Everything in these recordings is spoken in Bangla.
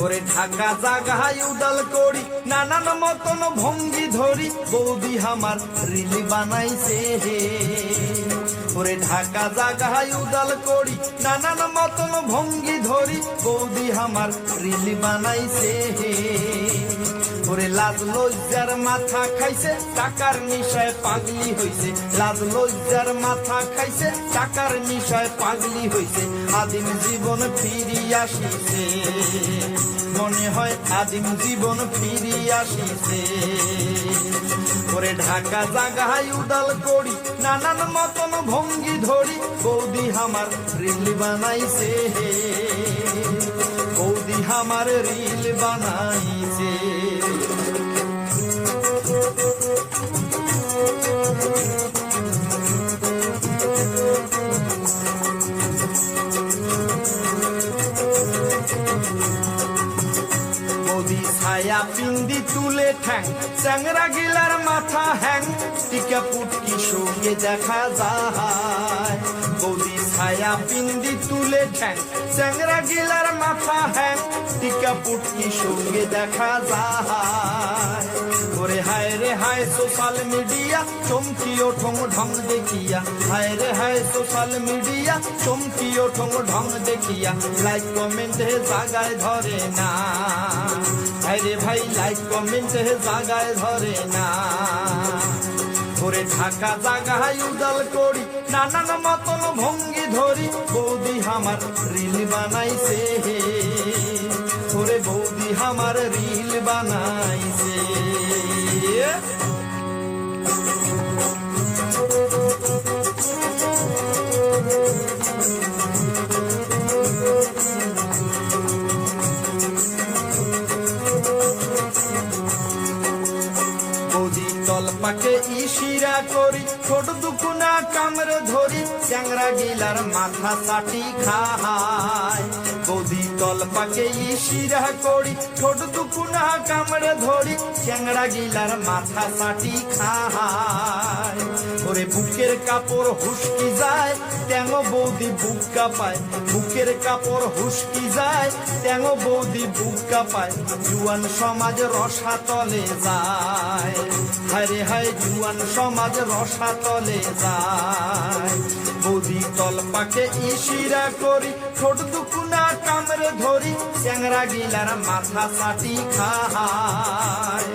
ওরে ঢাকা জাগায় উদাল করি নানান মতন ভঙ্গি ধরি বৌদি আমার রিল বানাইছে হে। ওরে ঢাকা জাগায় উদাল করি নানান মতন ভঙ্গি ধরি বৌদি আমার রিল বানাইছে হে। ওরে লাজ লজ্জার মাথা খাইছে টাকার নিশায় পাগলি হইছে, লাজ লজ্জার মাথা খাইছে টাকার নিশায় পাগলি হইছে। আদিম জীবন ফিরি আসিছে, মনে হয় আদিম জীবন ফিরি আসিছে। ওরে ঢাকা জাগায় উদাল করি নানান মতন ভঙ্গি ধরি বৌদি আমার রিল বানাইছে হে। বৌদি আমার রিল বানাইছে। ছায়া পিন্দি তুলে ঠ্যাং চ্যাংরা গিলার মাথা হ্যাং টিকা পুটকি সঙ্গে দেখা যায়। বৌদি ছায়া পিন্দি তুলে ঠ্যাং চ্যাংরা গিলার মাথা হ্যাং টিকা পুটকি সঙ্গে দেখা যায়। ওরে হায় রে হায় সোশ্যাল মিডিয়া চমকিও ঠং ঢং দেখিয়া, হায় রে হায় সোশ্যাল মিডিয়া চমকিও ঠং ঢং দেখিয়া। লাইক কমেন্টে জাগায় ধরে না, রে ভাই লাইক কমেন্টে জাগায় ধরে না। ওরে ঢাকা জাগায় উদাল করি নানান মতন ভঙ্গি ধরি বৌদি আমার রিল বানাইছে হে। ওরে বৌদি আমার রিল বানাইছে। তলপাকে ইশিরা করি ছোট দুকুনা কামড়ে ধরি চ্যাংরা গিলার মাথা চাটি খায়। বৌদি তলপাকে ইশিরা করি ছোট দুকুনা কামড়ে ধরি চ্যাংরা গিলার মাথা চাটি খায়। ওরে বুকের কাপড় হুসকি যায় ট্যাঙ বৌদি বুক কাঁপায়, বুকের কাপড় হুসকি যায় ট্যাঙ বৌদি বুক কাঁপায়। জুয়ান সমাজ রসাতলে যায়, হায় হায় জুয়ান সমাজ রসাতলে যায়। বৌদি তলপাকে ইশিরা করি ছোট দুকুনা কামড়ে ধরি চ্যাংরা গিলার মাথা চাটি খায়,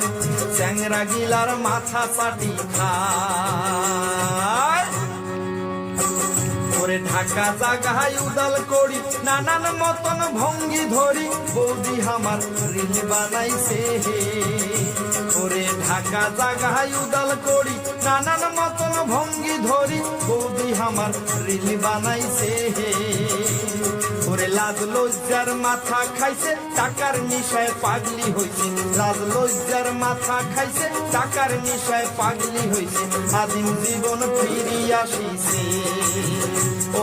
চ্যাংরা গিলার মাথা চাটি খায়। ওরে ঢাকা জাগায় উদাল করি নানান মতন ভঙ্গি ধরি বৌদি আমার রিল বানাইছে হে। ওরে ঢাকা জাগায় উদাল করি নানান মতন ভঙ্গি ধরি বৌদি আমার রিল বানাইছে হে। ওরে লাজ লজ্জার মাথা খাইছে টাকার নিশায় পাগলি হইছে, লাজ লজ্জার মাথা খাইছে টাকার নিশায় পাগলি হইছে। আদিম জীবন ফিরি আসিছে ও